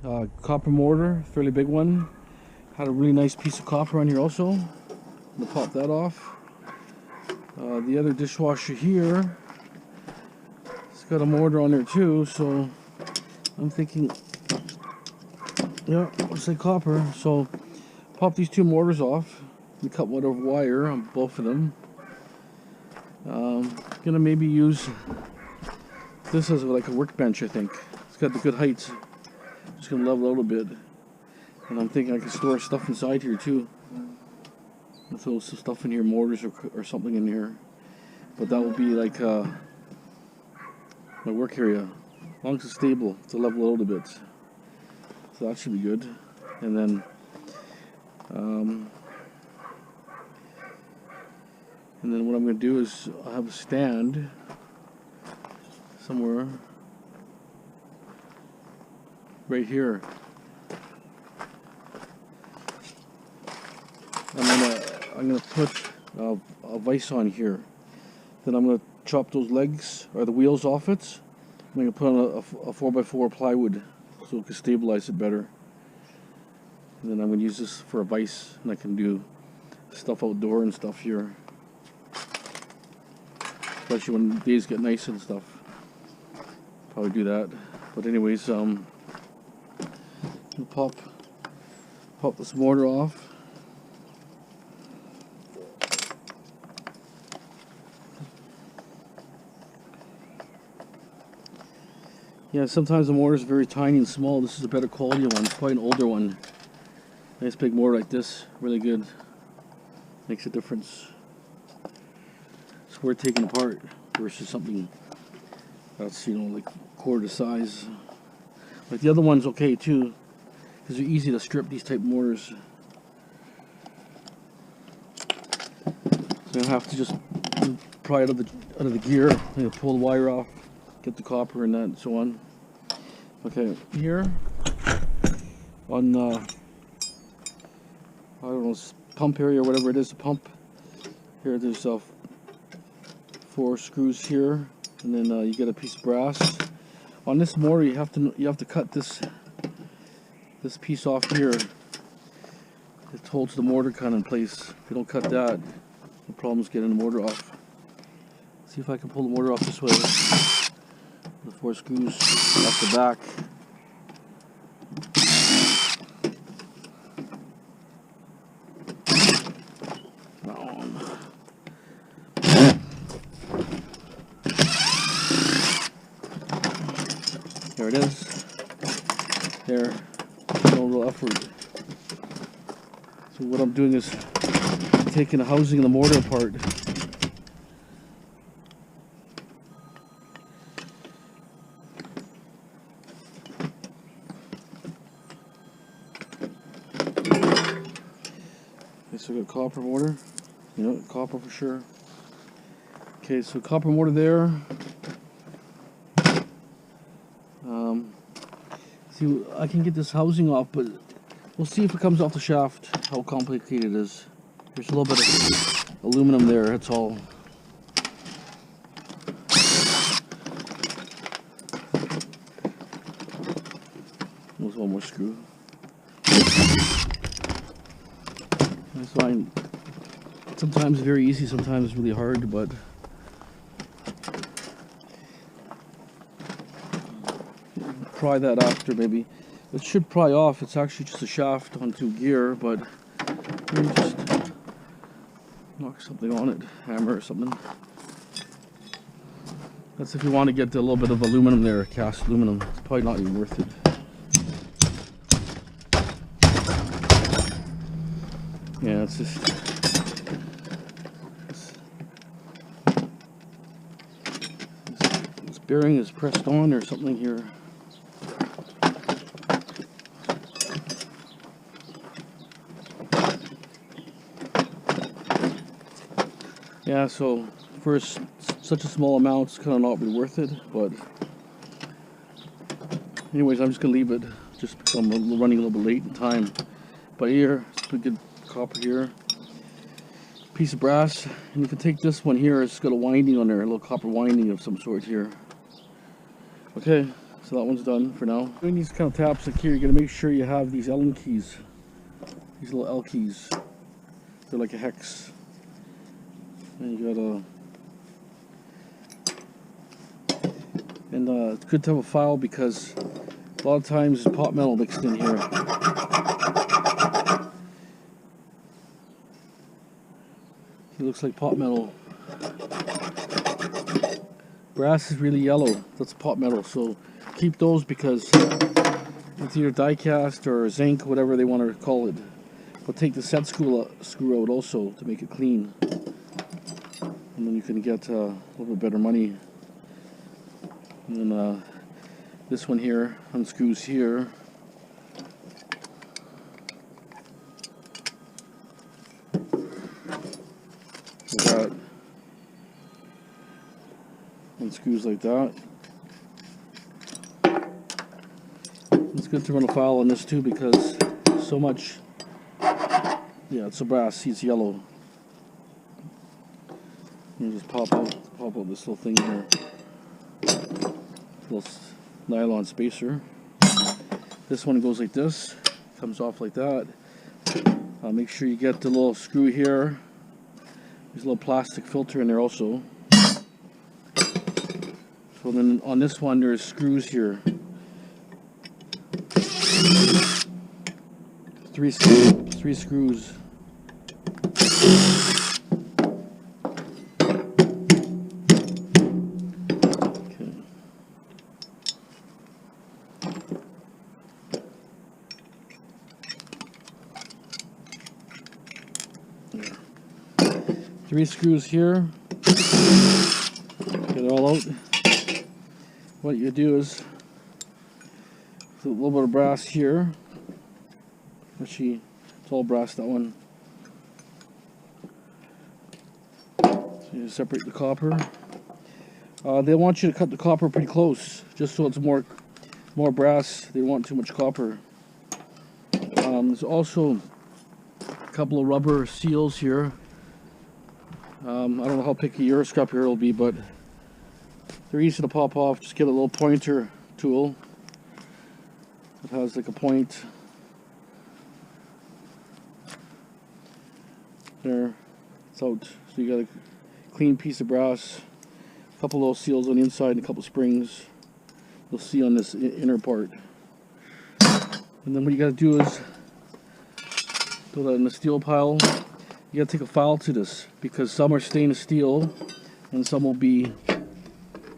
Copper mortar, fairly big one. Had a really nice piece of copper on here also. I'm gonna pop that off. The other dishwasher here, it's got a mortar on there too, so I'm thinking, yeah, looks like copper. So pop these two mortars off and cut whatever wire on both of them. Gonna maybe use this as like a workbench, I think. It's got the good heights. Just gonna level out a bit. And I'm thinking I can store stuff inside here too. I'll throw some stuff in here, mortars or something in here. But that will be like my work area. As long as it's stable, to level out a bit. So that should be good. And then what I'm going to do is I'll have a stand somewhere right here. I'm gonna put a vise on here. Then I'm gonna chop those legs or the wheels off it. I'm gonna put on a 4x4 plywood so it can stabilize it better. And then I'm gonna use this for a vise, and I can do stuff outdoor and stuff here. Especially when days get nice and stuff. Probably do that. But anyways, pop this mortar off. Yeah, sometimes the mortar is very tiny and small. This is a better quality one. It's probably an older one. Nice big mortar like this, really good. Makes a difference. It's worth taking apart versus something that's, you know, like quarter size. Like the other one's okay too, because they're easy to strip, these type mortars. So you have to just pry it out of the gear, you know, pull the wire off, get the copper and that and so on. Okay, here on I don't know, pump area or whatever it is, the pump. Here there's 4 screws here, and then you get a piece of brass. On this mortar, you have to cut this piece off here. It holds the mortar kind of in place. If you don't cut that, the problem is getting the mortar off. See if I can pull the mortar off this way. The 4 screws off the back. There it is. There. No real effort. So what I'm doing is taking the housing and the mortar apart. Okay, so we got copper mortar. You know, copper for sure. Okay, so copper mortar there. See, I can get this housing off, but we'll see if it comes off the shaft, how complicated it is. There's a little bit of aluminum there, that's all. There's one more screw. That's fine. Sometimes very easy, sometimes really hard, but pry that after maybe. It should pry off. It's actually just a shaft onto gear, but maybe just knock something on it, hammer or something. That's if you want to get a little bit of aluminum there, cast aluminum. It's probably not even worth it. Yeah, it's just this bearing is pressed on or something here. Yeah, so for such a small amount, it's kind of not really worth it, but anyways, I'm just gonna leave it just because I'm running a little bit late in time. But here, it's a good copper here, piece of brass, and you can take this one here. It's got a winding on there, a little copper winding of some sort here. Okay, So that one's done for now. Doing these kind of taps like here, you're gonna make sure you have these Allen keys. These little L keys. They're like a hex. And you gotta... And it's good to have a file because a lot of times there's pot metal mixed in here. It looks like pot metal. Brass is really yellow. That's pot metal. So keep those because it's either die cast or zinc, whatever they want to call it. But take the set screw out also to make it clean. And then you can get a little bit better money. And then this one here unscrews here. Like that. Unscrews like that. It's good to run a file on this too because so much. Yeah, it's a brass. See, it's yellow. You just pop out this little thing here. Little nylon spacer. This one goes like this. Comes off like that. Make sure you get the little screw here. There's a little plastic filter in there also. So then on this one there's screws here. Three screws. Okay. 3 screws here. Get it all out. What you do is a little bit of brass here. Actually, it's all brass, that one. So you separate the copper. They want you to cut the copper pretty close, just so it's more brass. They don't want too much copper. There's also a couple of rubber seals here. I don't know how picky your scrap here will be, but they're easy to pop off. Just get a little pointer tool. It has like a point. There, it's out. So you got a clean piece of brass, a couple little seals on the inside, and a couple springs. You'll see on this inner part. And then what you got to do is throw that in the steel pile. You got to take a file to this because some are stainless steel and some will be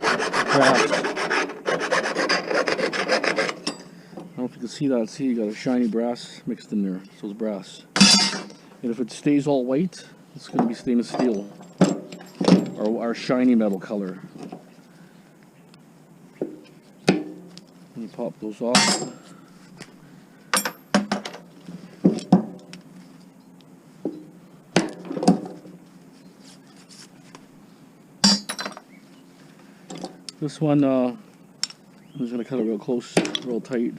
brass. I don't know if you can see that. See, you got a shiny brass mixed in there, so it's brass. And if it stays all white, it's going to be stainless steel, or our shiny metal color. And you pop those off. This one, I'm just going to cut it real close, real tight.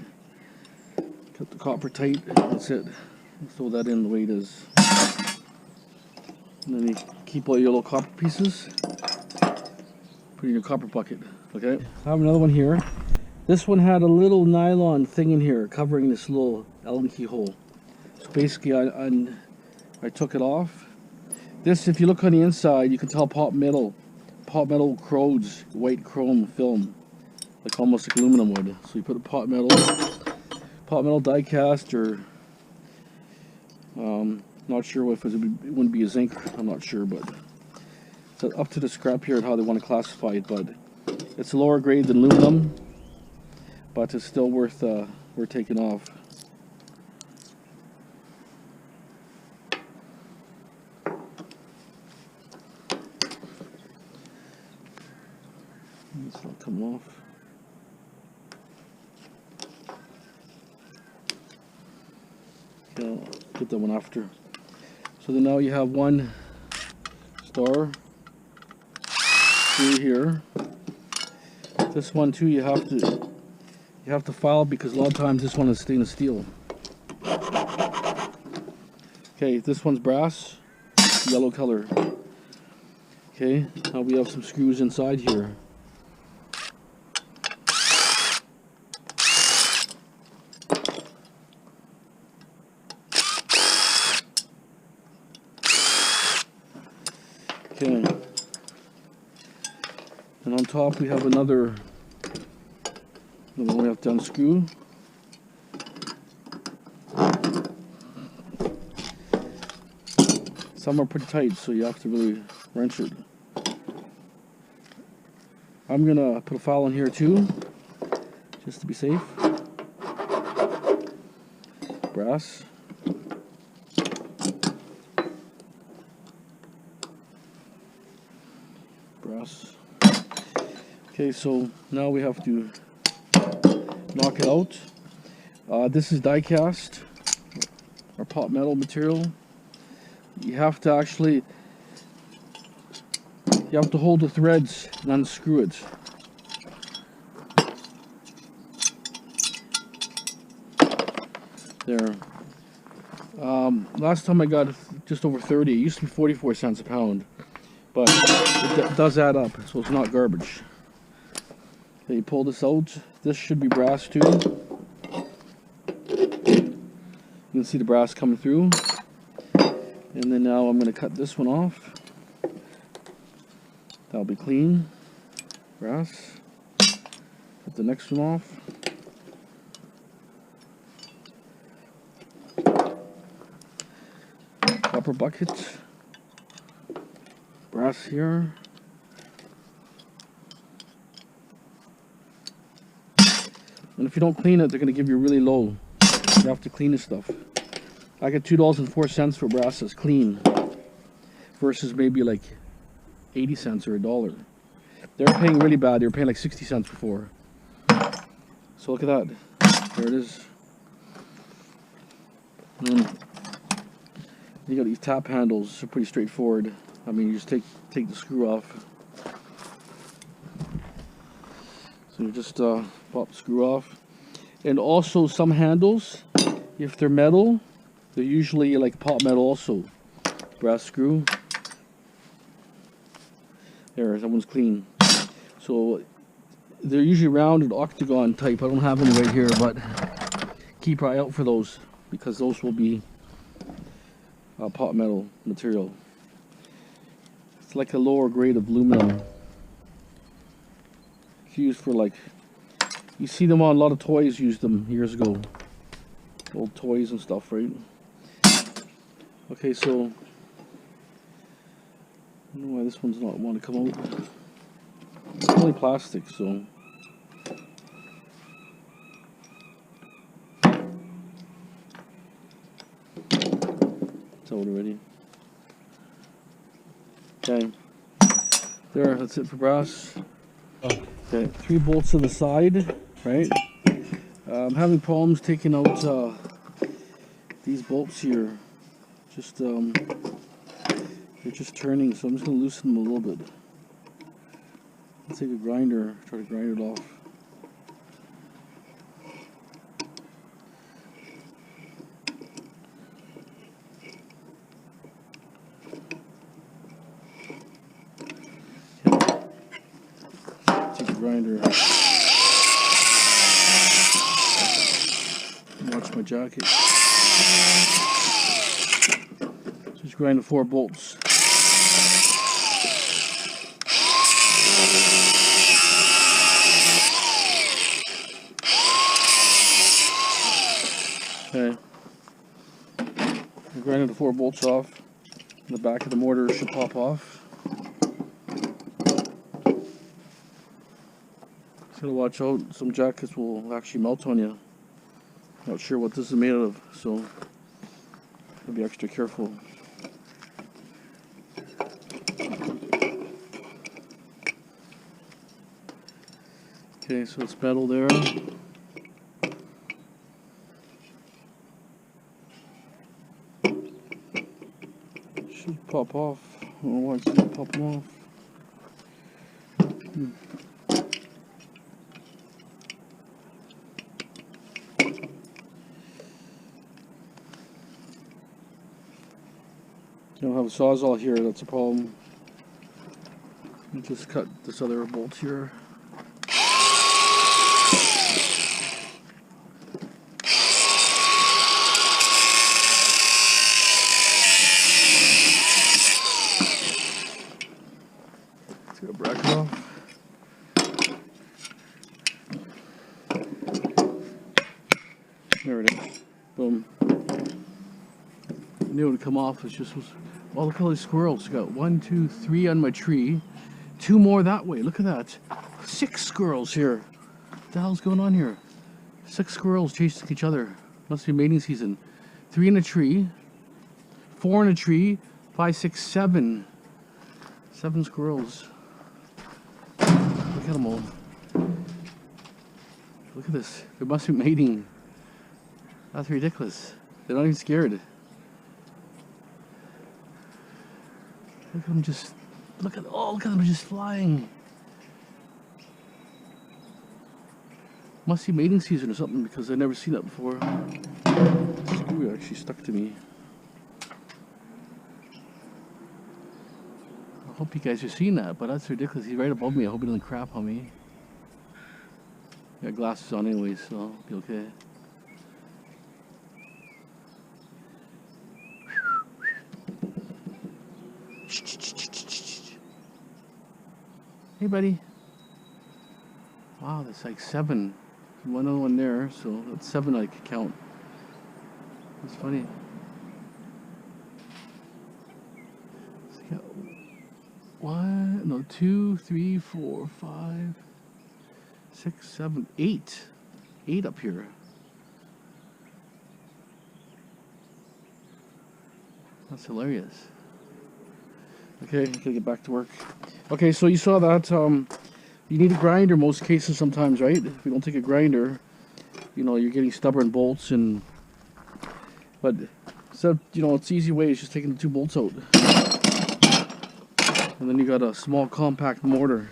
Cut the copper tight, that's it. Throw that in the way it is. And then you keep all your little copper pieces. Put in your copper bucket, okay? I have another one here. This one had a little nylon thing in here covering this little Allen key hole. So basically I took it off. This, if you look on the inside, you can tell pot metal corrodes white chrome film, like almost like aluminum would. So you put a pot metal die cast, or not sure if it wouldn't be a zinc. I'm not sure, but it's up to the scrapyard how they want to classify it. But it's a lower grade than aluminum, but it's still worth taking off. It's not coming off. Okay, I'll put that one after. So then now you have one star through here. This one too you have to file because a lot of times this one is stainless steel. Okay, this one's brass, yellow color. Okay, now we have some screws inside here. And on top we have another one we have to unscrew. Some are pretty tight, so you have to really wrench it. I'm gonna put a file in here too, just to be safe. Brass. Brass. Okay, so now we have to knock it out. This is die cast, or pot metal material. You have to actually, you have to hold the threads and unscrew it. There. Last time I got just over 30. It used to be 44 cents a pound, but it does add up, so it's not garbage. Okay, you pull this out. This should be brass too. You can see the brass coming through. And then now I'm going to cut this one off. That'll be clean. Brass. Cut the next one off. Copper bucket. Brass here. And if you don't clean it, they're going to give you really low. You have to clean this stuff. I get $2.04 for brass that's clean, versus maybe like 80 cents or $1. They're paying really bad. They were paying like 60 cents before. So look at that. There it is. And you got these tap handles. They're pretty straightforward. I mean, you just take the screw off. So you just pop the screw off. And also some handles, if they're metal, they're usually like pot metal also. Brass screw. There, that one's clean. So they're usually rounded octagon type. I don't have any right here, but keep your eye out for those, because those will be pot metal material. It's like a lower grade of aluminum. It's used for, like, you see them on a lot of toys, used them years ago. Old toys and stuff, right? Okay, so I don't know why this one's not want to come out. It's only plastic, so it's out already. Okay, there, that's it for brass. Okay, 3 bolts to the side, right? I'm having problems taking out these bolts here. Just they're just turning, so I'm just gonna loosen them a little bit. Let's take a grinder, try to grind it off. Okay. Take a grinder. Watch my jacket. Just grind the 4 bolts. Okay. I grinded the 4 bolts off. The back of the mortar should pop off. Just gotta watch out. Some jackets will actually melt on you. Not sure what this is made of, so gotta be extra careful. Okay, so it's metal there. Should pop off. I don't know why it's not popping off. I don't have a sawzall here, that's a problem. I'll just cut this other bolt here. Let's get a bracket off. So I knew it would come off. It's just was. Oh, look at all these squirrels. Got 1, 2, 3 on my tree. 2 more that way. Look at that. 6 squirrels here. What the hell's going on here? 6 squirrels chasing each other. Must be mating season. 3 in a tree. 4 in a tree. 5, 6, 7. 7 squirrels. Look at them all. Look at this. They must be mating. That's ridiculous. They're not even scared. Look at them just. Look at them just flying. Must be mating season or something because I've never seen that before. The screw actually stuck to me. I hope you guys are seeing that, but that's ridiculous. He's right above me. I hope he doesn't crap on me. I got glasses on anyway, so I'll be okay. Hey, buddy. Wow, that's like 7. One other one there, so that's 7 I could count. That's funny. So you got 1, no, 2, 3, 4, 5, 6, 7, 8. 8 up here. That's hilarious. Okay, I gotta get back to work. Okay, so you saw that. You need a grinder most cases sometimes, right? If you don't take a grinder, you know, you're getting stubborn bolts and... But, instead, you know, it's the easy way is just taking the 2 bolts out. And then you got a small compact mortar.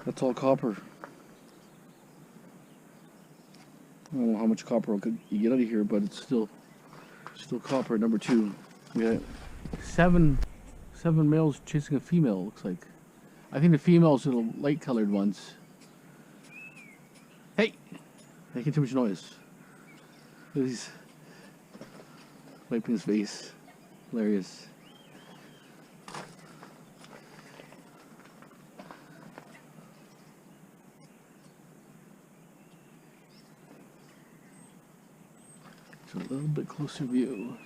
That's all copper. I don't know how much copper you get out of here, but it's still copper. Number 2. We got 7 males chasing a female, looks like. I think the females are the light colored ones. Hey! Making too much noise. Look at these. Wiping his face. Hilarious. So a little bit closer view.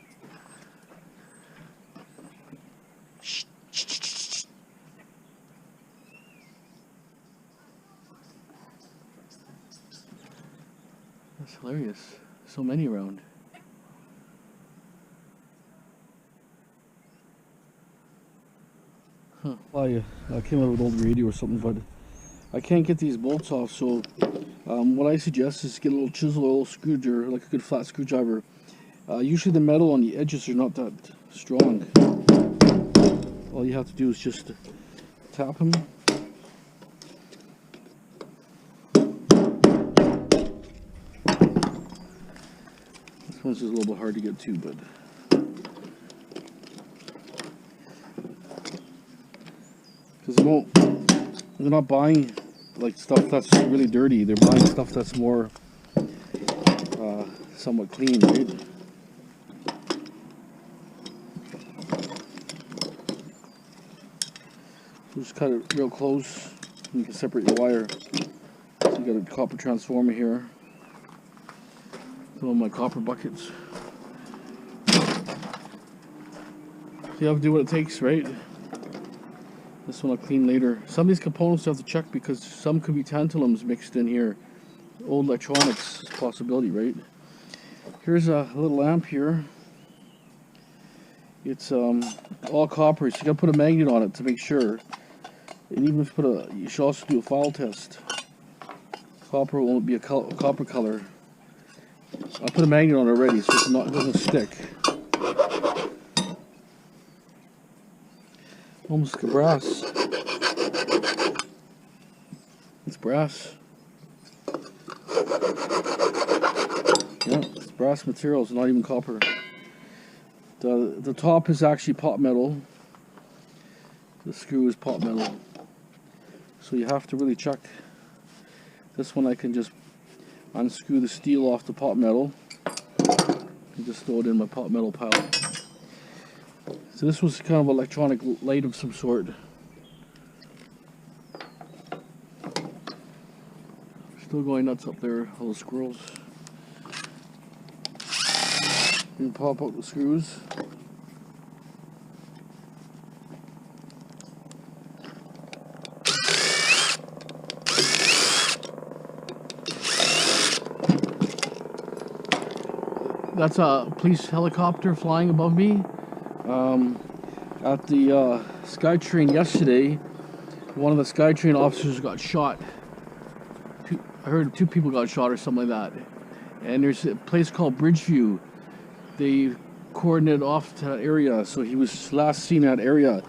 That's hilarious. So many around. Huh. I came out with an old radio or something, but I can't get these bolts off, so what I suggest is get a little chisel or a little screwdriver, like a good flat screwdriver. Usually the metal on the edges are not that strong. All you have to do is just tap them. This one's just a little bit hard to get to, but because they're not buying like stuff that's really dirty. They're buying stuff that's more somewhat clean, right? Just cut it real close and you can separate your wire. So you got a copper transformer here. Some of my copper buckets. So you have to do what it takes, right? This one I'll clean later. Some of these components you have to check because some could be tantalums mixed in here. Old electronics possibility, right? Here's a little lamp here. It's all copper, so you gotta put a magnet on it to make sure. And even if you should also do a file test. Copper won't be a copper color. I put a magnet on it already, so it doesn't stick. Almost like brass. It's brass. Yeah, it's brass materials, not even copper. The top is actually pot metal. The screw is pot metal. So you have to really check. This one I can just unscrew the steel off the pot metal and just throw it in my pot metal pile. So this was kind of electronic light of some sort. Still going nuts up there, all the squirrels. and pop out the screws. That's a police helicopter flying above me. At the SkyTrain yesterday, one of the SkyTrain officers got shot. I heard 2 people got shot or something like that. And there's a place called Bridgeview. They coordinated off to that area, so he was last seen in that area.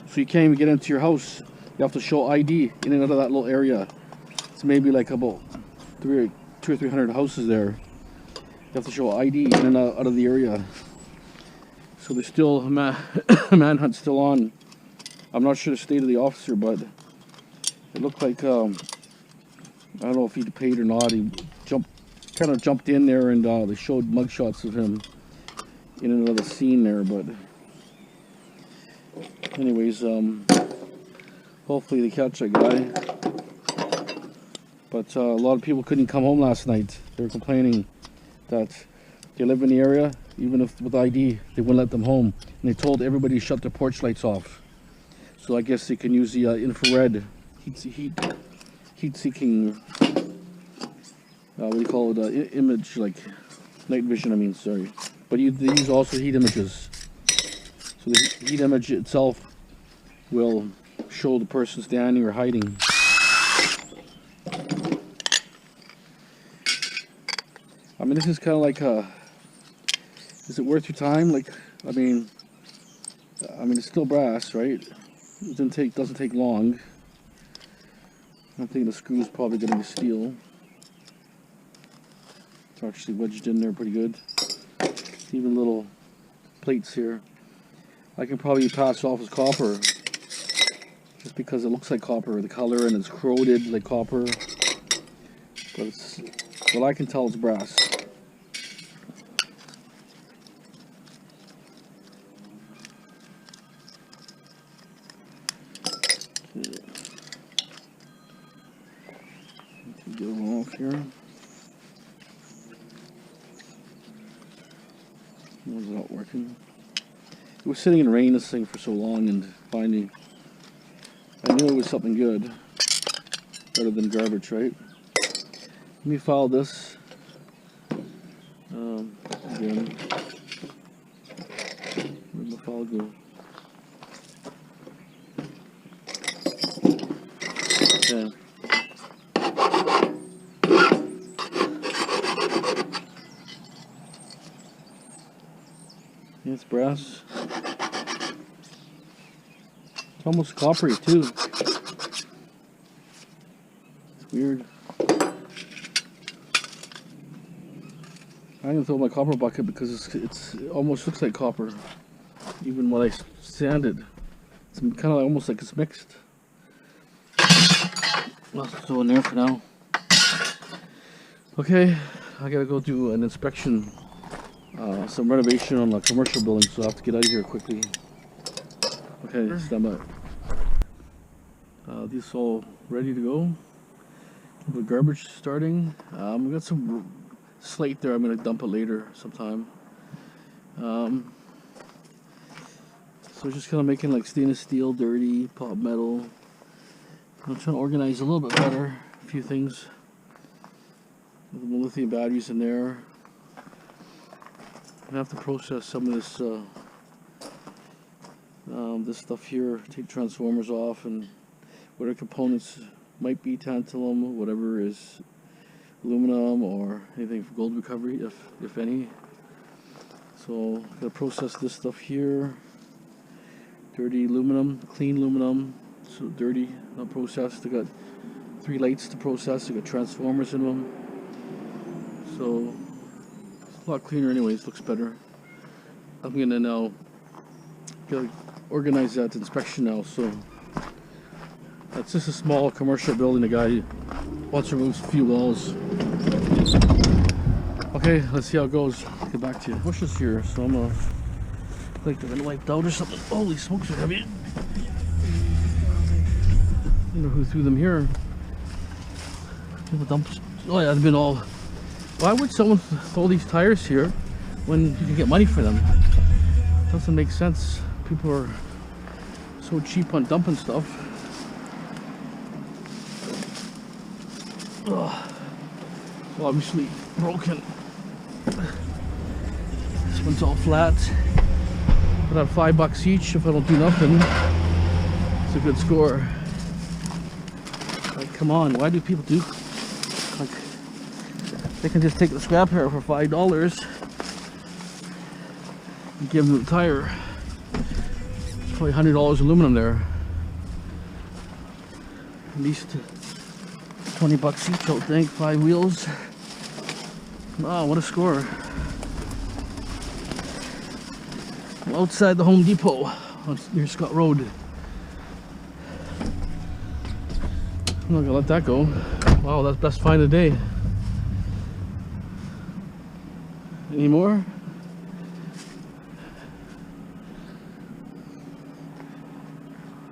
So you can't even get into your house. You have to show ID in and out of that little area. It's maybe like about 200 or 300 houses there. You have to show ID in and out of the area. So there's still a manhunt still on. I'm not sure the state of the officer, but it looked like I don't know if he paid or not. He kind of jumped in there, and they showed mugshots of him in another scene there. But anyways, hopefully they catch that guy. But a lot of people couldn't come home last night. They were complaining that they live in the area, even if with ID, they wouldn't let them home. And they told everybody to shut their porch lights off. So I guess they can use the infrared heat-seeking, what do you call it, image, like night vision, I mean, sorry. But they use also heat images. So the heat image itself will show the person standing or hiding. I mean, this is kind of like is it worth your time? Like, I mean, it's still brass, right? It doesn't take long. I'm thinking the screw's probably going to be steel. It's actually wedged in there pretty good. Even little plates here. I can probably pass off as copper, just because it looks like copper, the color, and it's corroded like copper. But it's, well, I can tell it's brass. Get one off here. Was not working. It was sitting in rain, this thing, for so long, and finally I knew it was something good. Better than garbage, right? Let me file this again. Where'd the file go? Okay. It's brass. It's almost coppery too. It's weird. I'm gonna throw my copper bucket because it almost looks like copper, even when I sand it. It's kind of almost like it's mixed. I'll throw it in there for now. Okay, I gotta go do an inspection. Some renovation on the commercial building, so I have to get out of here quickly. Okay, stand by. These all ready to go. The garbage starting. We got some slate there. I'm gonna dump it later sometime. So just kind of making like stainless steel, dirty, pop metal. I'm trying to organize a little bit better. A few things. The lithium batteries in there. I have to process some of this this stuff here, take transformers off, and whatever components might be tantalum, whatever is aluminum or anything for gold recovery, if any. So I gotta process this stuff here. Dirty aluminum, clean aluminum, so dirty, not processed. I got 3 lights to process. I got transformers in them. So a lot cleaner anyways, looks better. I'm gonna now gotta organize that inspection now. So that's just a small commercial building. The guy wants to remove a few walls. Okay, let's see how it goes. Get back to you. Bushes here, so I'm gonna like they're gonna wiped out or something. Holy smokes, are heavy. I don't know who threw them here. The dumps. Oh yeah, they've been all. Why would someone throw these tires here when you can get money for them. Doesn't make sense. People are so cheap on dumping stuff. Ugh. Well, obviously broken. This one's all flat. Put out $5 each if I don't do nothing. It's a good score. Like, come on, why do people do? Like, they can just take the scrap here for $5 and give them the tire. It's probably $100 aluminum there. At least $20 each, I think. 5 wheels. Wow, what a score! I'm outside the Home Depot near Scott Road. I'm not gonna let that go. Wow, that's best find of the day. Any more?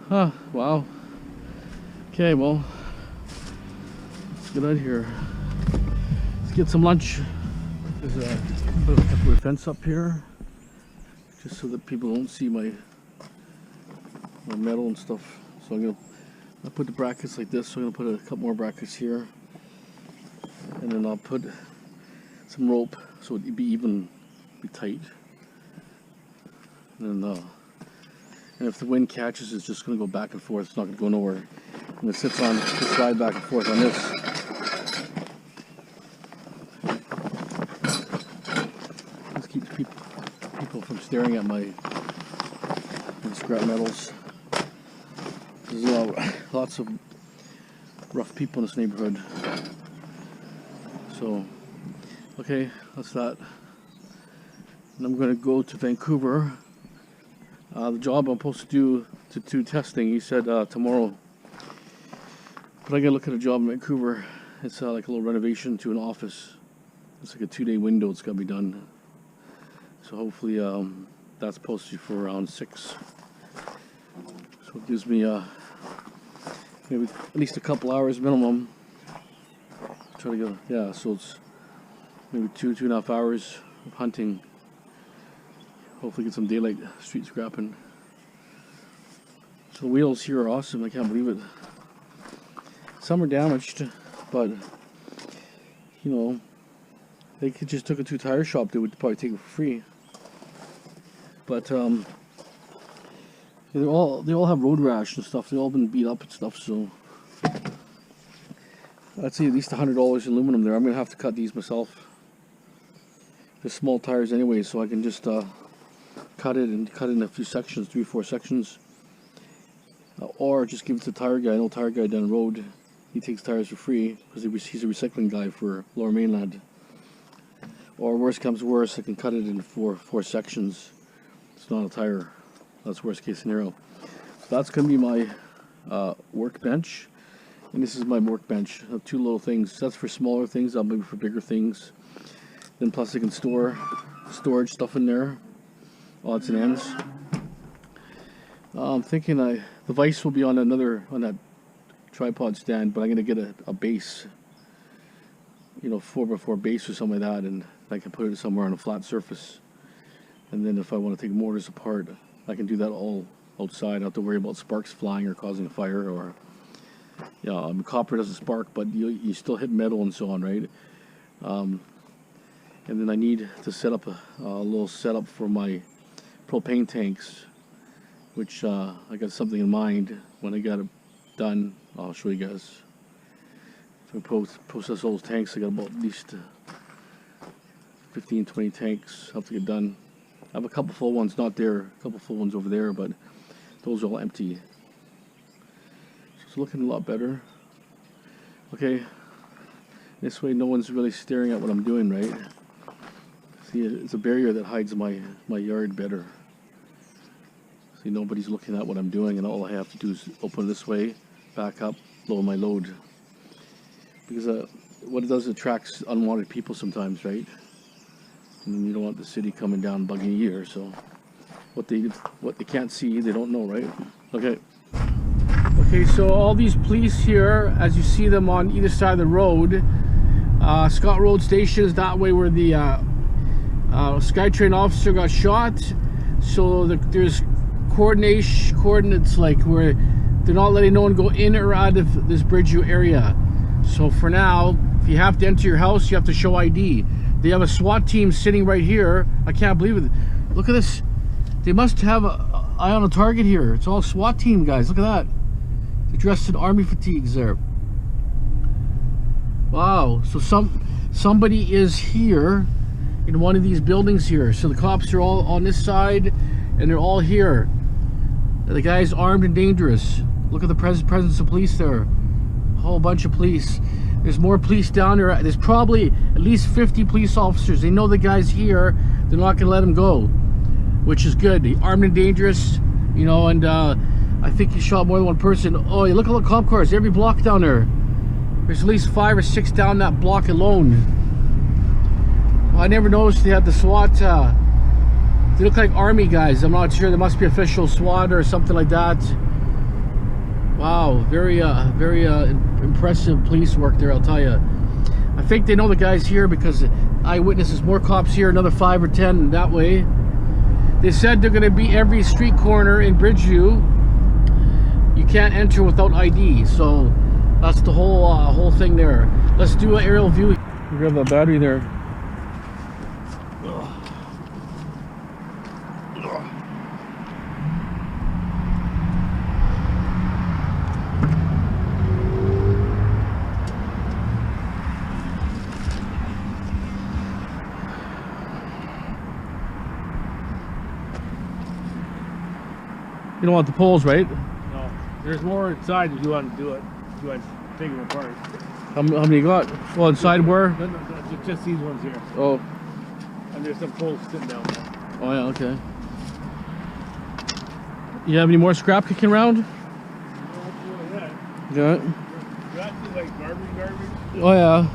Huh, wow. Okay, well, let's get out of here. Let's get some lunch. There's a put a fence up here, just so that people don't see my metal and stuff. So I'll put the brackets like this. So I'm gonna put a couple more brackets here, and then I'll put some rope so it'd be even, be tight. And then and if the wind catches, it's just gonna go back and forth. It's not gonna go nowhere. And it sits on, just slide back and forth on this. This keeps people from staring at my scrap metals. There's lots of rough people in this neighborhood. So, okay, that's that. And I'm going to go to Vancouver. The job I'm supposed to do testing, he said tomorrow. But I gotta look at a job in Vancouver. It's like a little renovation to an office. It's like a 2-day window it's gotta be done. So hopefully that's posted for around 6. So it gives me maybe at least a couple hours minimum. Try to go, yeah, so it's maybe 2.5 hours of hunting. Hopefully get some daylight street scrapping. So the wheels here are awesome, I can't believe it. Some are damaged, but you know, they could just took it to a tire shop, they would probably take it for free. But they all have road rash and stuff. They've all been beat up and stuff, so I'd say at least $100 aluminum there. I'm gonna have to cut these myself. They're small tires anyway, so I can just cut it in a few sections, 3 or 4 sections, or just give it to the tire guy. I know a tire guy down the road. He takes tires for free because he's a recycling guy for Lower Mainland. Or worst comes to worst, I can cut it in 4 sections. It's not a tire. That's worst case scenario. So that's going to be my workbench, and this is my workbench. I have 2 little things. That's for smaller things. I'll maybe for bigger things. Then plus I can store storage stuff in there, odds and ends. I'm thinking the vise will be on that tripod stand, but I'm gonna get a base, you know, 4x4 base or something like that, and I can put it somewhere on a flat surface. And then if I want to take motors apart, I can do that all outside. I don't have to worry about sparks flying or causing a fire, or copper doesn't spark, but you still hit metal and so on, right? And then I need to set up a little setup for my propane tanks, which I got something in mind. When I got it done, I'll show you guys. If I process those tanks, I got about at least 15-20 tanks have to get done. I have a couple full ones, not there, a couple full ones over there, but those are all empty. So it's looking a lot better. Okay, this way no one's really staring at what I'm doing, right? See, it's a barrier that hides my yard better. See, nobody's looking at what I'm doing, and all I have to do is open this way, back up, lower my load. Because what it does, it attracts unwanted people sometimes, right? And you don't want the city coming down bugging you either. So what they can't see, they don't know, right? Okay. Okay, so all these police here, as you see them on either side of the road, Scott Road Station is that way where the SkyTrain officer got shot. So there's coordinates like where they're not letting no one go in or out of this Bridgeview area. So for now, if you have to enter your house, you have to show ID. They have a SWAT team sitting right here. I can't believe it. Look at this. They must have an eye on a target here. It's all SWAT team guys. Look at that. They're dressed in army fatigues there. Wow. So somebody is here in one of these buildings here. So the cops are all on this side and they're all here. And the guy's armed and dangerous. Look at the presence of police there. A whole bunch of police. There's more police down there. There's probably at least 50 police officers. They know the guy's here. They're not gonna let him go, which is good. He armed and dangerous, you know, and I think he shot more than one person. Oh, you look at the cop cars every block down there. There's at least 5 or 6 down that block alone. Well, I never noticed they had the SWAT. They look like army guys. I'm not sure. There must be official SWAT or something like that. Wow, very impressive police work there, I'll tell you. I think they know the guy's here because eyewitnesses, more cops here, another 5 or 10 that way. They said they're going to be every street corner in Bridgeview. You can't enter without ID, so that's the whole thing there. Let's do an aerial view. Grab that battery there. You don't want the poles, right? No. There's more inside if you want to do it. If you want to take them apart. How many you got? Well, inside where? No, just these ones here. Oh. And there's some poles sitting down there. Oh, yeah, okay. You have any more scrap kicking around? No, Yeah. you actually like garbage? Oh, yeah.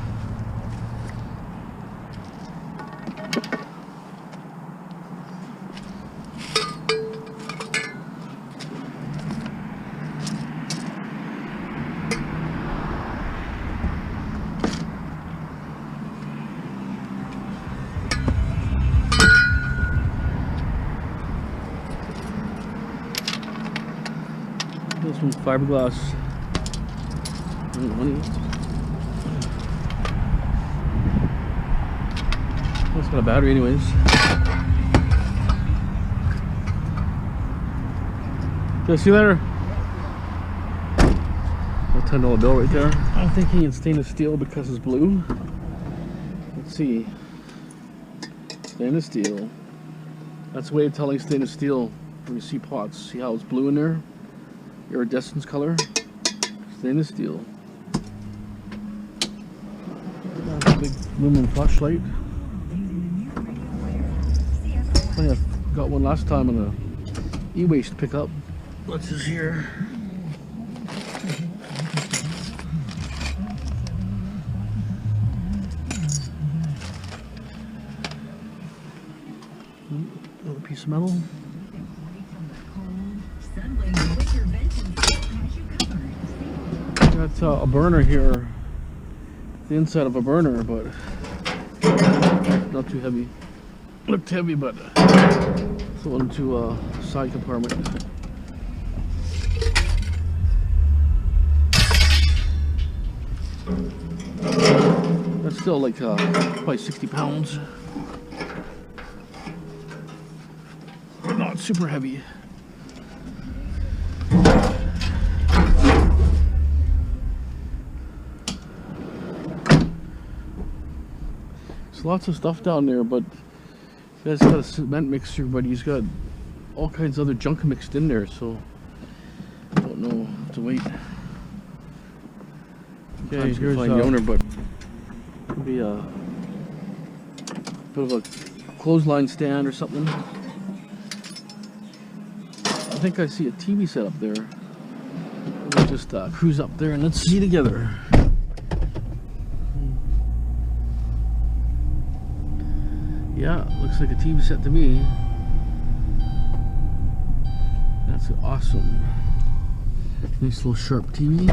This one's fiberglass. It's got a battery anyways. Okay, see you later. A $10 bill right there. I'm thinking it's stainless steel because it's blue. Let's see. Stainless steel. That's the way of telling stainless steel when you see pots. See how it's blue in there? Iridescence color. Stainless steel. That's a big aluminum flashlight. Funny, I got one last time on a e-waste pickup. What's this here? Another piece of metal. Got a burner here. The inside of a burner, but not too heavy. Looked heavy, but throw into a side compartment. That's still like probably 60 pounds. Not super heavy. There's lots of stuff down there, but this guy's got a cement mixer, but he's got all kinds of other junk mixed in there, so I don't know. Have to wait. Okay, here's find the owner, but could be a bit of a clothesline stand or something. I think I see a TV set up there. We'll just cruise up there and let's see together. Yeah, looks like a TV set to me. That's awesome. Nice little sharp TV.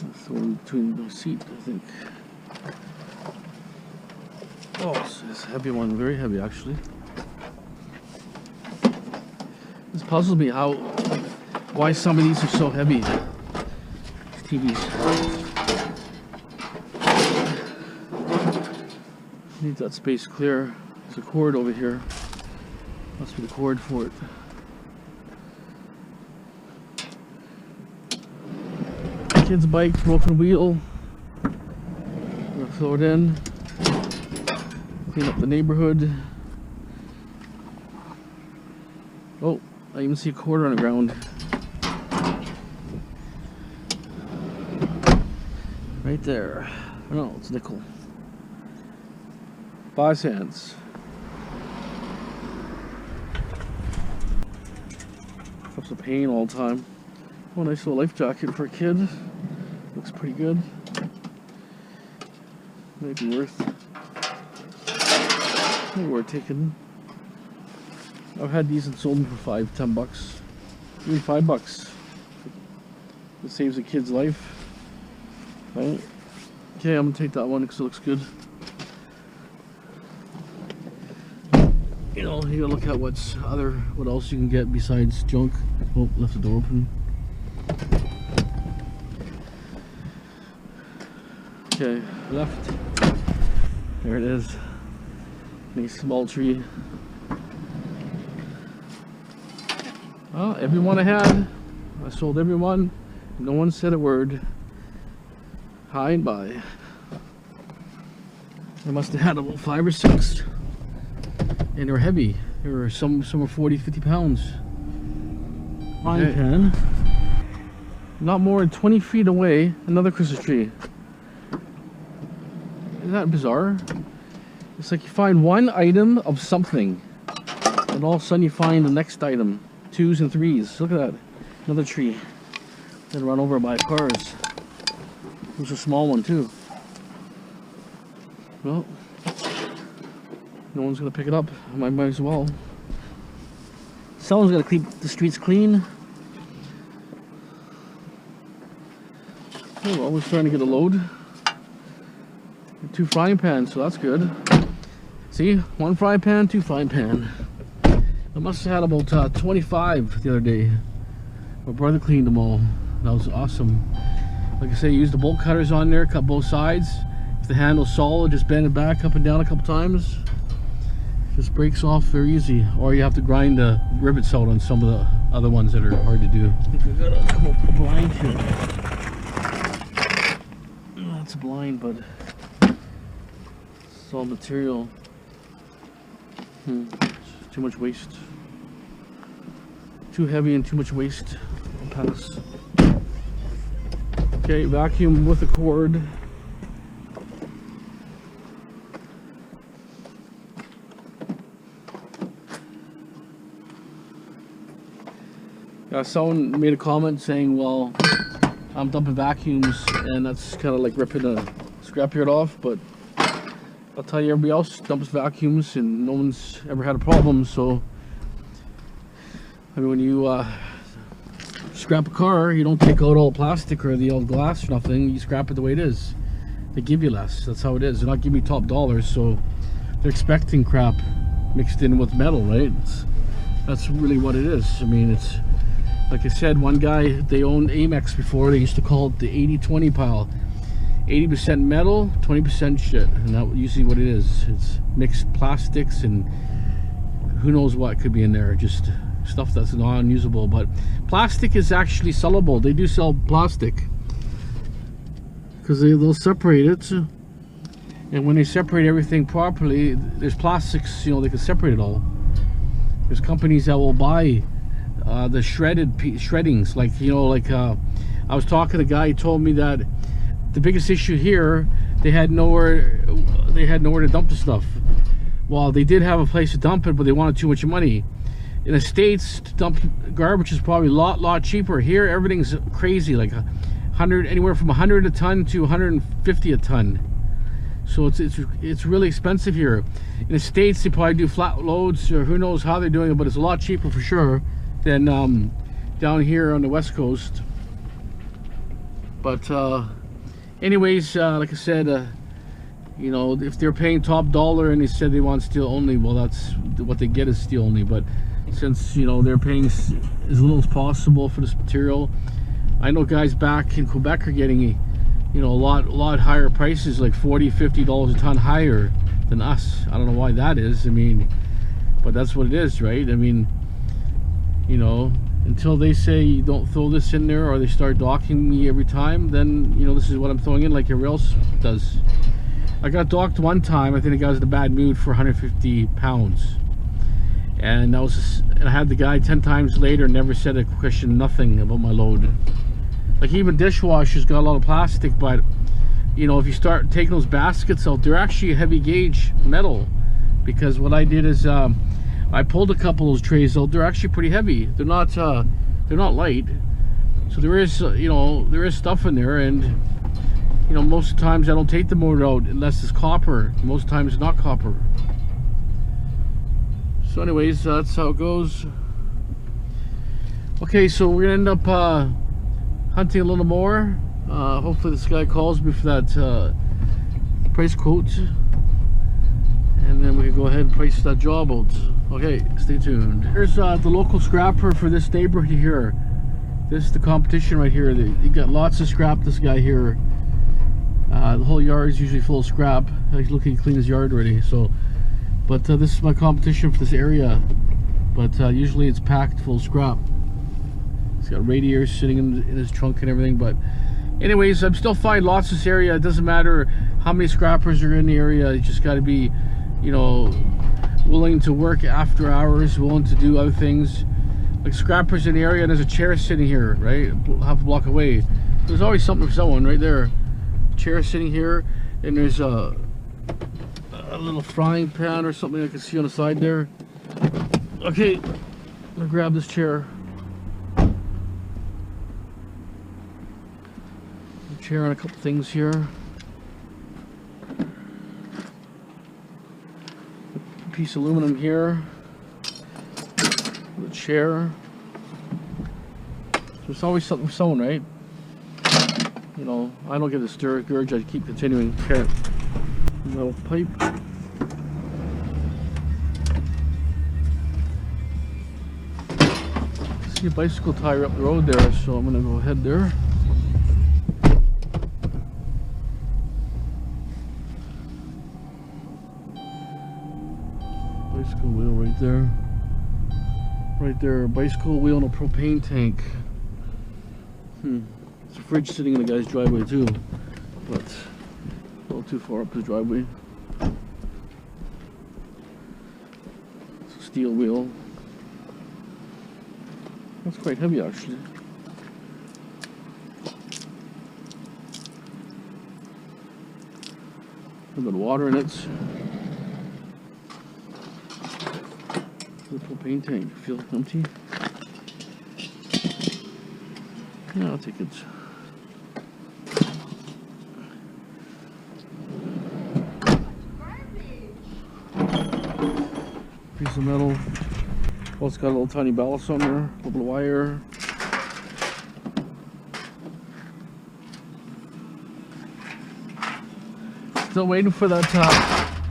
Let's throw it in between the seat, I think. Oh, it's a heavy one, very heavy actually. This puzzles me why some of these are so heavy. These TVs. Need that space clear. There's a cord over here. Must be the cord for it. Kid's bike, broken wheel. I'm gonna throw it in. Clean up the neighborhood. Oh, I even see a quarter on the ground. Right there. Oh no, it's nickel. 5 cents. Cups of pain all the time. Oh, nice little life jacket for a kid. Looks pretty good. Maybe worth taking. I've had these and sold them for $5, $10. Maybe $5. It saves a kid's life. Right? Okay, I'm gonna take that one because it looks good. You know, you gotta look at what else you can get besides junk. Oh, left the door open. Okay, left. There it is. Nice small tree. Well, every one I had, I sold every one. No one said a word. High and by. I must have had about 5 or 6. And they were heavy. There were some were 40, 50 pounds. Frying pan. Not more than 20 feet away, another Christmas tree. Isn't that bizarre? It's like you find one item of something, and all of a sudden you find the next item. 2s and 3s. Look at that. Another tree. Then run over by cars. There's a small one too. Well, no one's gonna pick it up. I might as well. Someone's gonna keep the streets clean. Oh, well, we're starting to get a load. 2 frying pans, so that's good. See, 1 frying pan, 2 frying pan. I must have had about 25 the other day. My brother cleaned them all. That was awesome. Like I say, use the bolt cutters on there, cut both sides. If the handle's solid, just bend it back up and down a couple times. Just breaks off very easy. Or you have to grind the rivets out on some of the other ones that are hard to do. I think we got a couple blind here. That's blind, but it's all material. Too much waste. Too heavy and too much waste. I'll pass. Okay, vacuum with a cord. Someone made a comment saying, well, I'm dumping vacuums and that's kind of like ripping a scrapyard off, but I'll tell you, everybody else dumps vacuums and no one's ever had a problem. So I mean, when you scrap a car, you don't take out all plastic or the old glass or nothing. You scrap it the way it is. They give you less. That's how it is. They're not giving you top dollars, so they're expecting crap mixed in with metal, right? That's really what it is. I mean, it's like I said, one guy, they owned Amex before. They used to call it the 80-20 pile. 80% metal, 20% shit, and that's usually what it is. It's mixed plastics and who knows what could be in there. Just stuff that's non-usable. But plastic is actually sellable. They do sell plastic because they'll separate it, and when they separate everything properly, there's plastics, you know, they can separate it all. There's companies that will buy the shreddings, like, you know, like I was talking to a guy. He told me that the biggest issue here, they had nowhere to dump the stuff. Well, they did have a place to dump it, but they wanted too much money. In the States, to dump garbage is probably a lot cheaper. Here, everything's crazy, like anywhere from 100 a ton to 150 a ton. So it's really expensive here. In the States, they probably do flat loads, or who knows how they're doing it, but it's a lot cheaper for sure than down here on the West Coast. But anyways, like I said, you know, if they're paying top dollar and they said they want steel only, well, that's what they get is steel only. But since, you know, they're paying as little as possible for this material, I know guys back in Quebec are getting, you know, a lot higher prices, like $40–50 a ton higher than us. I don't know why that is. I mean, but that's what it is, right? I mean, you know, until they say you don't throw this in there or they start docking me every time, then, you know, this is what I'm throwing in like everyone else does. I got docked one time. I think the guy was in a bad mood for 150 pounds, and that was just, and I had the guy 10 times later, never said a question, nothing about my load. Like, even dishwashers got a lot of plastic, but you know, if you start taking those baskets out, they're actually heavy gauge metal. Because what I did is I pulled a couple of those trays out. They're actually pretty heavy. They're not light. So there is you know, there is stuff in there, and you know, most of the times I don't take the motor out unless it's copper. Most of the time it's not copper. So anyways, that's how it goes. Okay, so we're gonna end up hunting a little more. Hopefully this guy calls me for that price quote, and then we can go ahead and price that job out. Okay, stay tuned. Here's the local scrapper for this neighborhood here. This is the competition right here. They got lots of scrap, this guy here. The whole yard is usually full of scrap. He's looking to clean his yard already. So, but this is my competition for this area. But usually it's packed full of scrap. He's got radiators sitting in his trunk and everything. But anyways, I'm still finding lots of this area. It doesn't matter how many scrappers are in the area. You just got to be, you know, willing to work after hours, willing to do other things. Like scrappers in the area, and there's a chair sitting here, right, half a block away. There's always something for someone right there. Chair sitting here, and there's a little frying pan or something I can see on the side there. Okay, I'm gonna grab this chair. A chair and a couple things here. A piece of aluminum here. The chair. There's always something for someone, right? You know, I don't get discouraged. I keep continuing. Okay. Metal pipe. See a bicycle tire up the road there, so I'm gonna go ahead there. Bicycle wheel right there. Right there, bicycle wheel and a propane tank. There's a fridge sitting in the guy's driveway too, but a little too far up the driveway. It's a steel wheel. That's quite heavy actually. A bit of water in it. The propane tank feels empty. Yeah, I'll take it. Piece of metal. Oh, it's got a little tiny ballast on there. A little bit of wire. Still waiting for that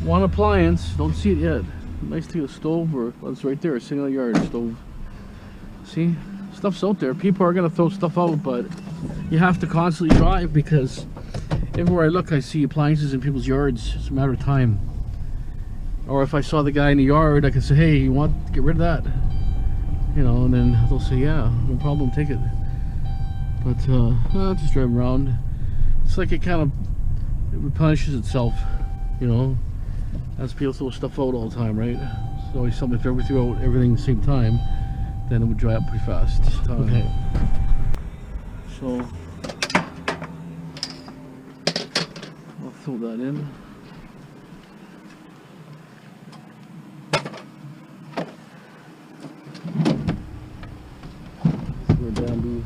one appliance. Don't see it yet. Nice to get a stove, or well, it's right there, a single yard stove. See, stuff's out there. People are gonna throw stuff out, but you have to constantly drive because everywhere I look, I see appliances in people's yards. It's a matter of time. Or if I saw the guy in the yard, I could say, "Hey, you want to get rid of that?" You know, and then they'll say, "Yeah, no problem, take it." But just drive around. It's like it replenishes itself, you know. As people throw stuff out all the time, right? It's always something. If you ever threw out everything at the same time, then it would dry up pretty fast. Okay. So I'll throw that in. Throw bamboo.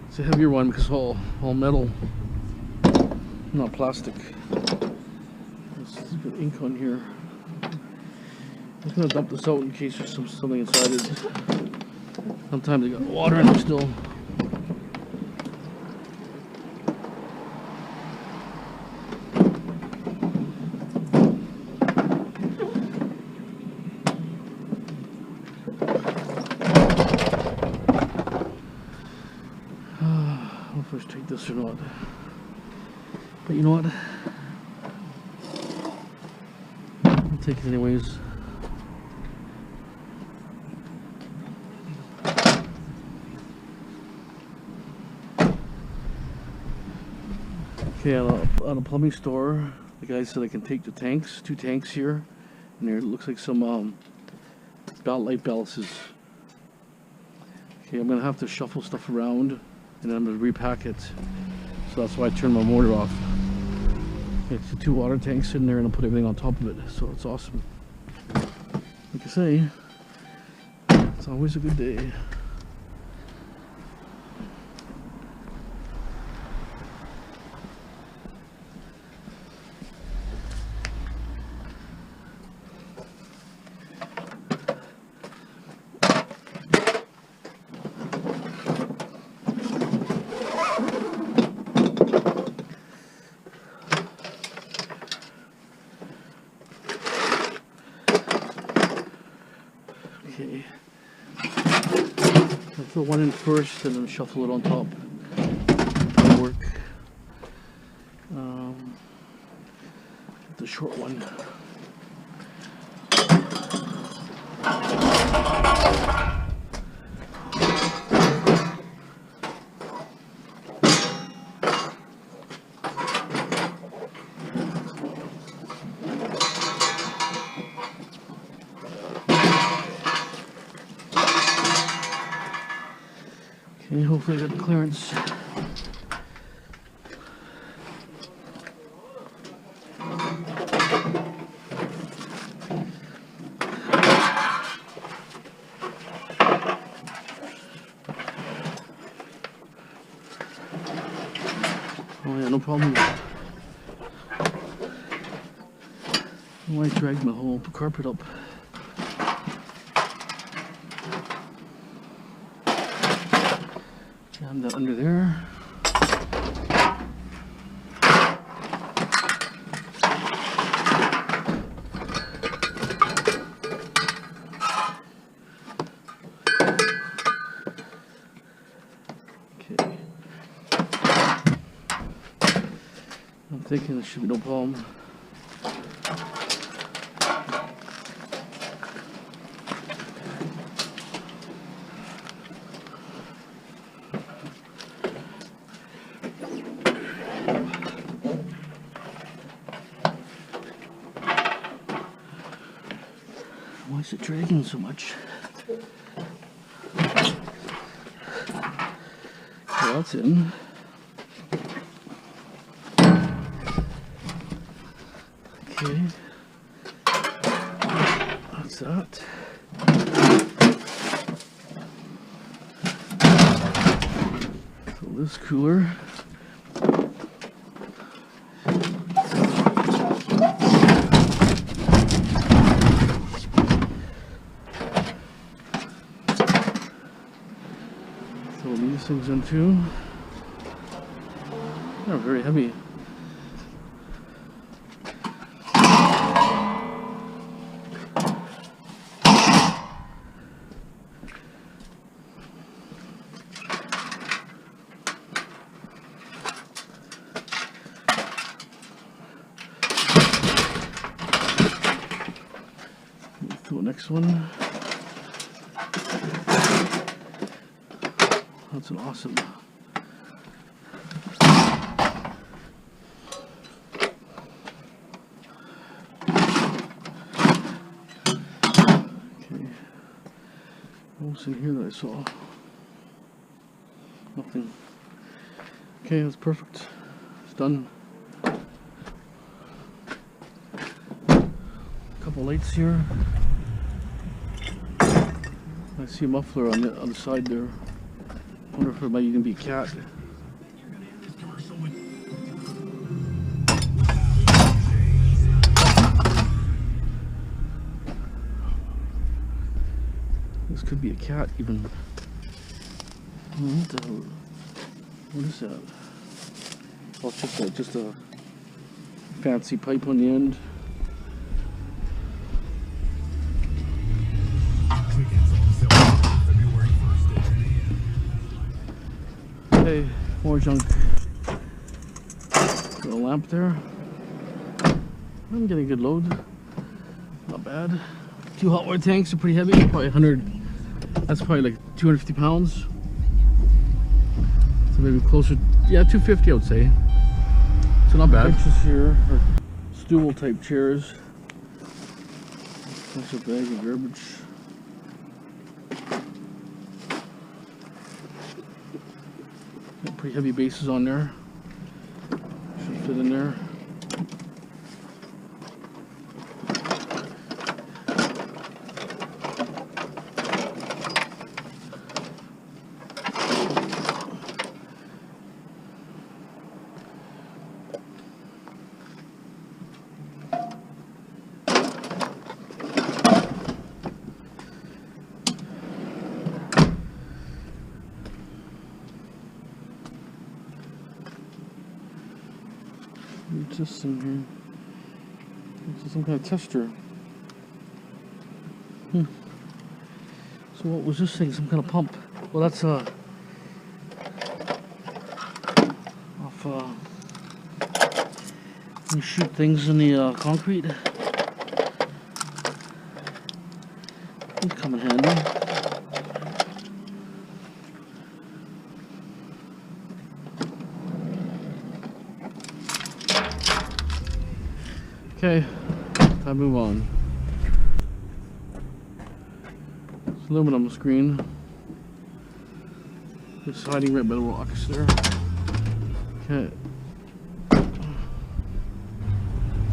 It's a heavier one because all metal, not plastic. Got ink on here. I'm just gonna dump this out in case there's something inside it. Sometimes they got water in it still. I don't know if I should take this or not. But you know what? I'll take it anyways. Okay, at a plumbing store, the guy said I can take the tanks, 2 tanks here, and there looks like some light balances. Okay, I'm gonna have to shuffle stuff around, and then I'm gonna repack it. So that's why I turned my motor off. Okay, so 2 water tanks in there, and I'll put everything on top of it. So it's awesome. Like I say, it's always a good day. Okay, I'll throw one in first and then shuffle it on top. That'll work. The short one. Okay, hopefully I got the clearance. Oh yeah, no problem. I dragged my whole carpet up. Jam that under there. Okay. I'm thinking there should be no problem. Why is it dragging so much? Okay, that's in. Okay. That's that. So this cooler. Throw these things in too. They're very heavy. To the next one. That's an awesome. Okay. What's in here that I saw? Nothing. Okay, that's perfect. It's done. Couple lights here. I see a muffler on the other side there. I wonder if it might even be a cat. could be a cat even. What is that? Oh, it's just a fancy pipe on the end. Okay, more junk. Got a lamp there. I'm getting a good load. Not bad. 2 hot water tanks are pretty heavy. Probably 100. That's probably like 250 pounds. So maybe closer. Yeah, 250 I would say. So not bad. Benches here are stool type chairs. That's a bag of garbage. Got pretty heavy bases on there. Should fit in there. Just in here. This is some kind of tester. So what was this thing? Some kind of pump. Well, that's off you shoot things in the concrete. It'd come in handy. Okay, time to move on. It's aluminum screen. It's hiding right by the rocks there. Okay.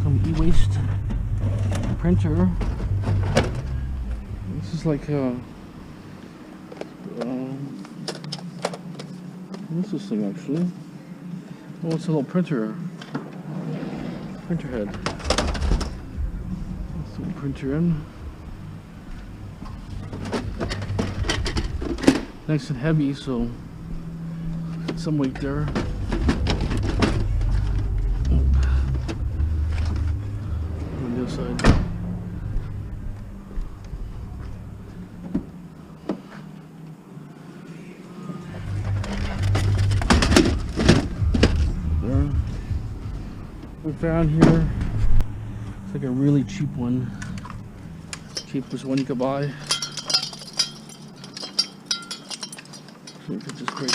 Some e-waste printer. This is like a what is this thing actually? Oh, it's a little printer head. Printer in. Nice and heavy, so some weight there. On the other side. There. We found here. It's like a really cheap one. Cheapest one you could buy. So you could just break.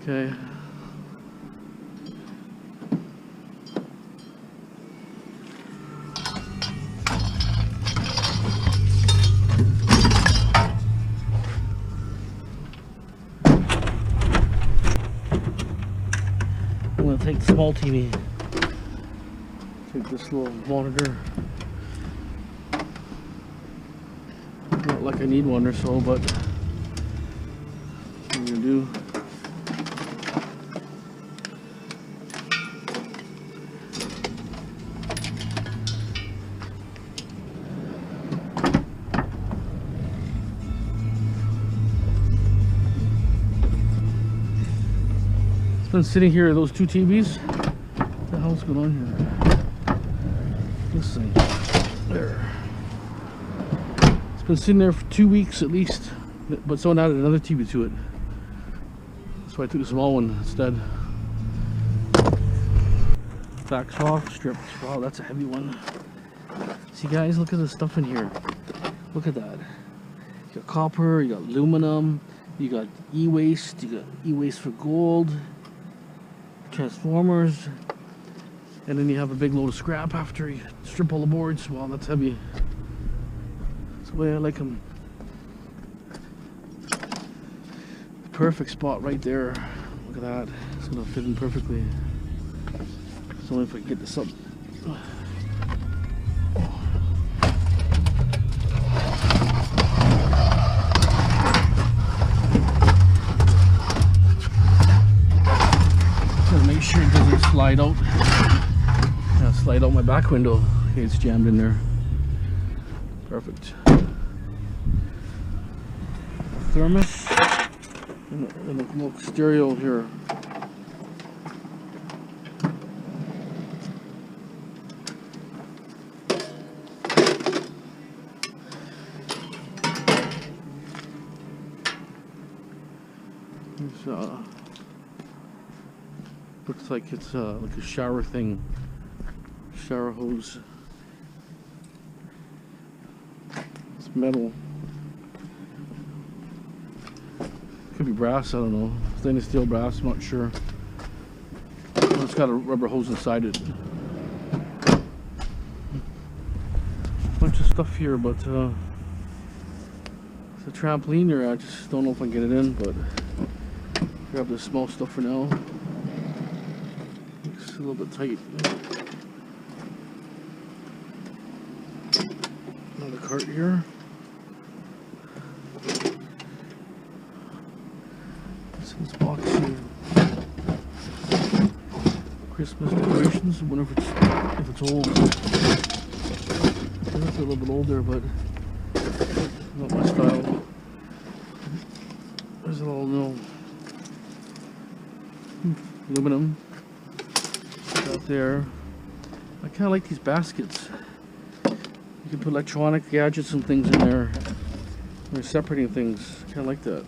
Okay. I'm gonna take the small TV. Take this little monitor. Not like I need one or so, but what I'm gonna do. Been sitting here, those 2 TVs. What the hell's going on here? This thing. There. It's been sitting there for 2 weeks at least, but someone added another TV to it. That's why I took the small one instead. Back soft strips. Wow, that's a heavy one. See guys, look at the stuff in here. Look at that. You got copper, you got aluminum, you got e-waste, you got e-waste for gold. Transformers, and then you have a big load of scrap after you strip all the boards. Wow, that's heavy. That's the way I like them. Perfect spot right there. Look at that. It's gonna fit in perfectly. So if I can get this up. slide out. Yeah, slide out my back window. Okay, it's jammed in there. Perfect. Thermos and a little stereo here. Looks like it's like a shower thing, shower hose. It's metal. Could be brass, I don't know. Stainless steel, brass, I'm not sure. It's got a rubber hose inside it. Bunch of stuff here, but it's a trampoline here. I just don't know if I can get it in, but grab the small stuff for now. Looks a little bit tight. Another cart here. What's in this box here? Christmas decorations. I wonder if it's old. It's a little bit older, but not my style. There's a little aluminum out there. I kind of like these baskets. You can put electronic gadgets and things in there. They're separating things. Kind of like that.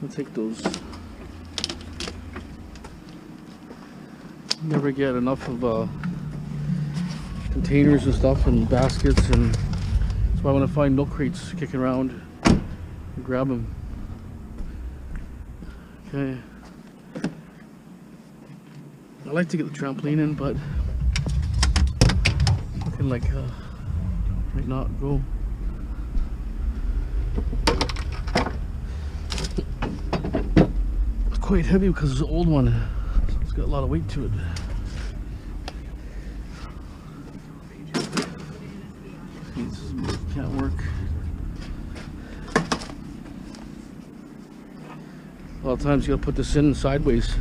I'll take those. Never get enough of containers and stuff and baskets, and that's why when I find milk crates kicking around, I grab them. Okay. I like to get the trampoline in, but looking like might not go. It's quite heavy because it's an old one, so it's got a lot of weight to it. This can't work. A lot of times you gotta put this in sideways.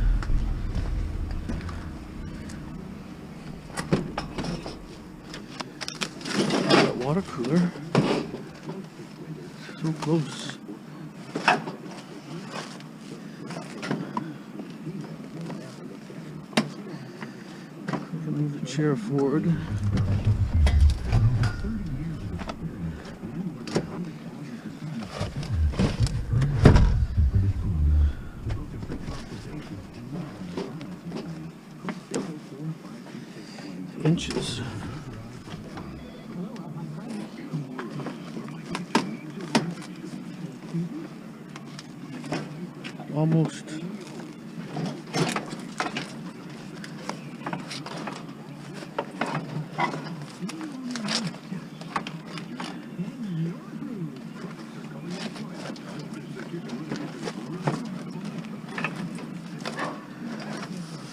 That water cooler. So close. I can move the chair forward. Inches. Almost.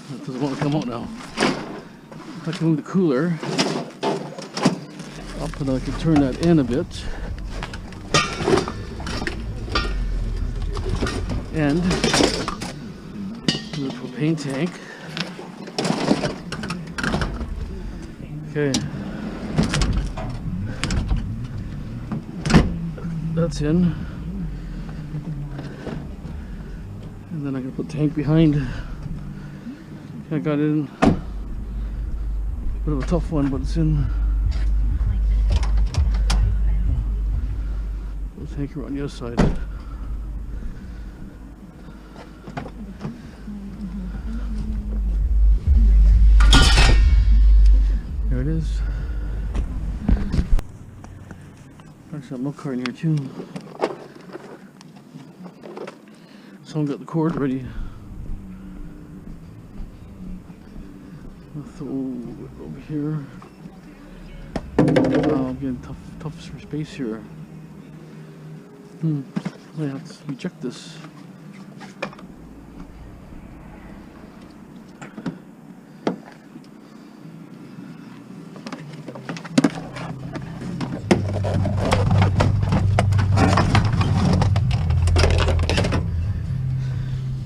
That doesn't want to come out now. I can move the cooler up and I can turn that in a bit. And the propane tank. Okay. That's in. And then I can put the tank behind. I got it in. Bit of a tough one, but it's in. We'll take her on the other side. There it is. There's that milk cart in here too. Someone got the cord ready. I'll throw it over here. I'm getting tough for space here. I have to reject this.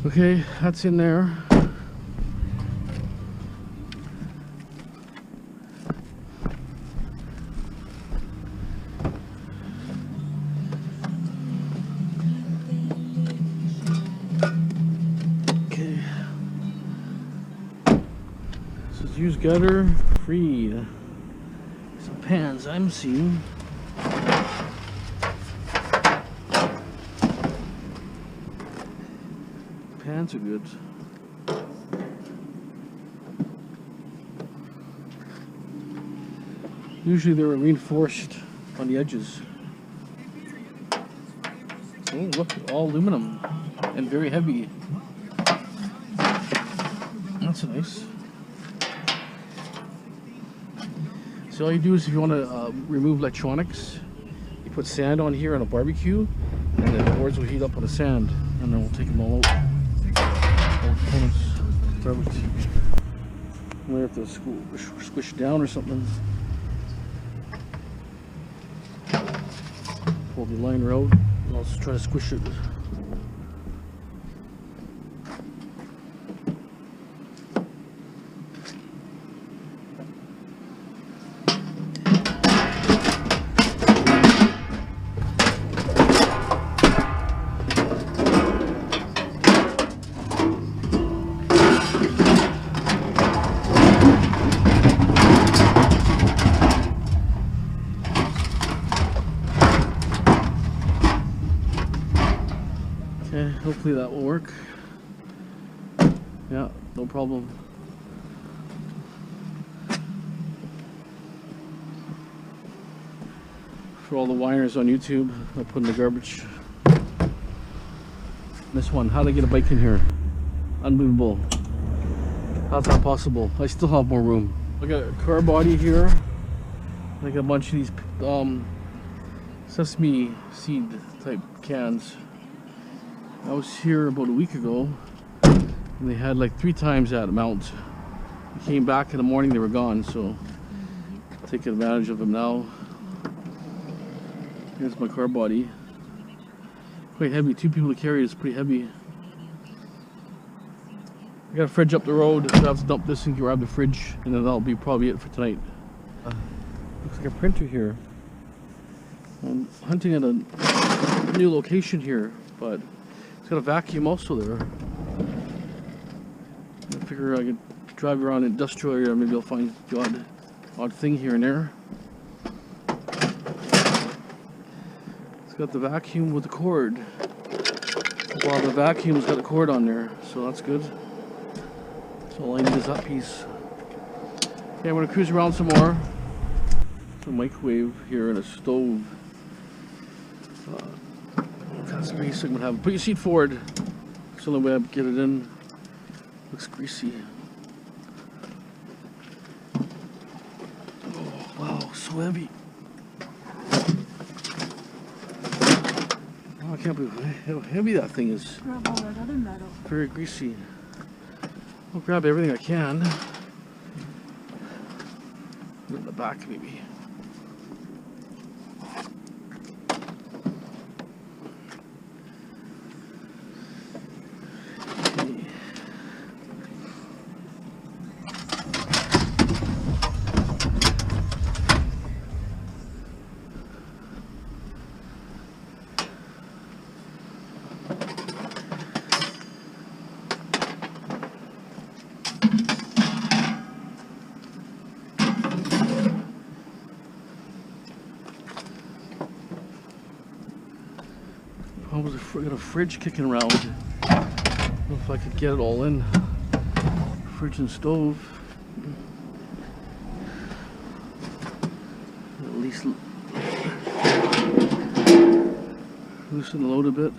Okay, that's in there. Use gutter free. Some pans I'm seeing. Pans are good. Usually they're reinforced on the edges. Oh, look, all aluminum and very heavy. That's nice. So all you do is if you want to remove electronics, you put sand on here on a barbecue, and then the boards will heat up on the sand, and then we'll take them all out. All components. Perfect. We have to squish down or something. Pull the liner out, and I'll just try to squish it. Okay, hopefully that will work. Yeah, no problem. For all the whiners on YouTube, I'll put in the garbage. This one, how to get a bike in here? Unbelievable. How's that possible? I still have more room. I got a car body here. I got a bunch of these sesame seed type cans. I was here about a week ago and they had like 3 times that amount. I came back in the morning, they were gone, so taking advantage of them now. Here's my car body. Quite heavy, 2 people to carry is pretty heavy. I got a fridge up the road, so I have to dump this and grab the fridge, and then that'll be probably it for tonight. Looks like a printer here. I'm hunting at a new location here, but it's got a vacuum also there. I figure I could drive around an industrial area, maybe I'll find the odd thing here and there. It's got the vacuum with the cord. Well, the vacuum's got a cord on there, so that's good. So all I need is that piece. Okay, I'm gonna cruise around some more. A microwave here and a stove. That's basic. I'm gonna have. Put your seat forward. That's the only way I get it in. Looks greasy. Oh wow, so heavy. Oh, I can't believe how heavy that thing is. Grab all that other metal. Very greasy. I'll grab everything I can. Put it in the back maybe. I was got a fridge kicking around. I don't know if I could get it all in. Fridge and stove. At least loosen the load a bit.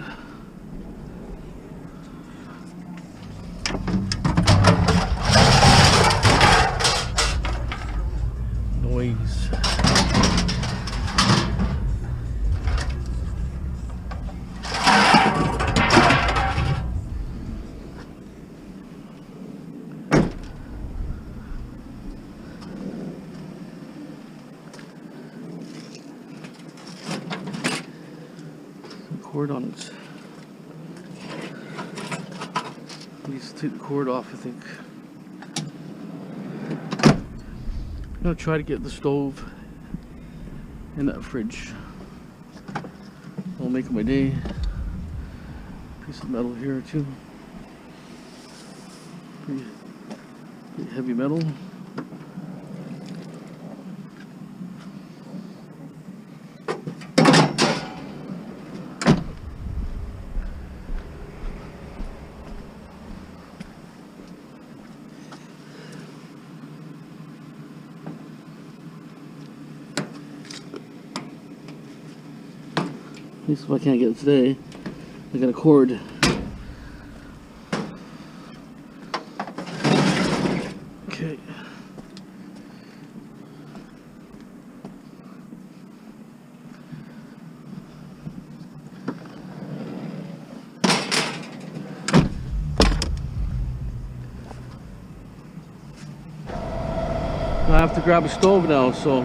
Noise. Cord on it. Needs to take the cord off, I think. I'm gonna try to get the stove in that fridge. I'll make it my day. Piece of metal here too. Pretty heavy metal. least if I can't get it today. I got a cord. Okay. I have to grab a stove now, so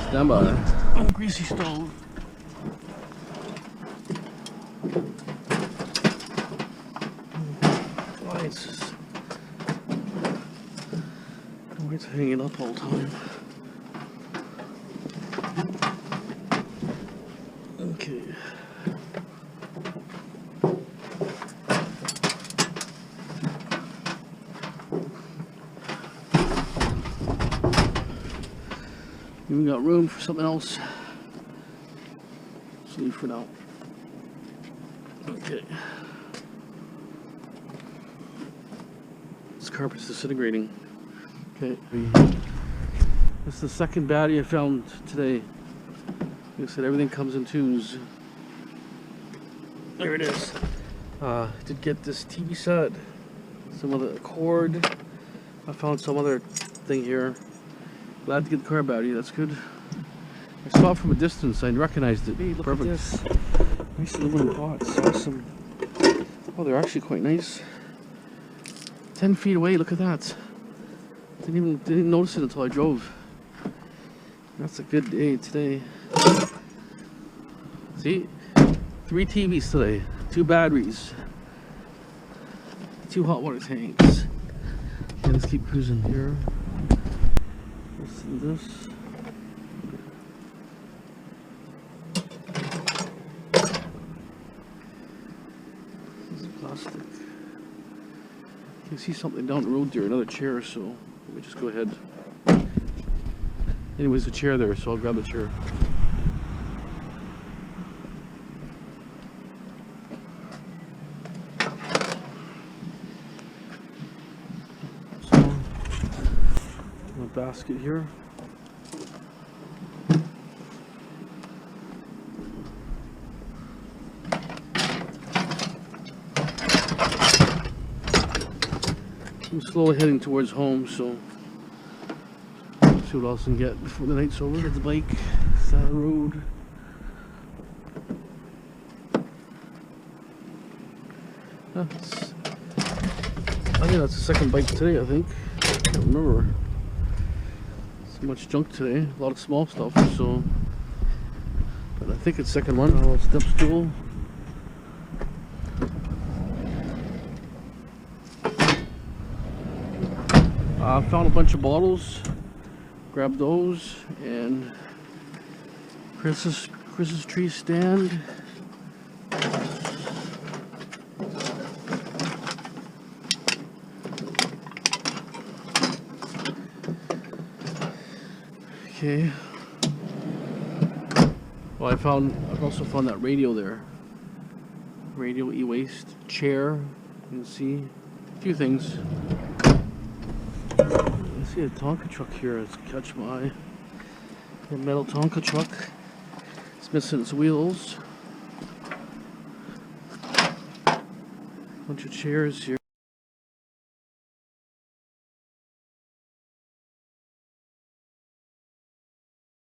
stand by. On a greasy stove. Why it's hanging up all the time. Okay. We got room for something else. Let's leave for now. Okay. This carpet's disintegrating. Okay. This is the second battery I found today. Like I said, everything comes in twos. There it is. Did get this TV set, some other cord. I found some other thing here. Glad to get the car battery, that's good. I saw it from a distance, I recognized it. Hey, look Perfect. At this. Nice aluminum pots, awesome. Oh, they're actually quite nice. 10 feet away, look at that. Didn't notice it until I drove. That's a good day today. See? 3 TVs today, 2 batteries, 2 hot water tanks. Okay, let's keep cruising here. Listen to this. This is plastic. You can see something down the road there, another chair, so let me just go ahead. Anyways, a chair there, so I'll grab the chair. Basket here. I'm slowly heading towards home, so see what else I can get before the night's over. Get the bike, side of the road. I think that's the second bike today, I think. I can't remember. Much junk today, a lot of small stuff, so but I think it's second one. Oh, step stool. I found a bunch of bottles, grabbed those, and Chris's tree stand. Okay. Well, I've also found that radio there. Radio e-waste chair. You can see a few things. I see a Tonka truck here. It's catch my eye. A metal Tonka truck. It's missing its wheels. Bunch of chairs here.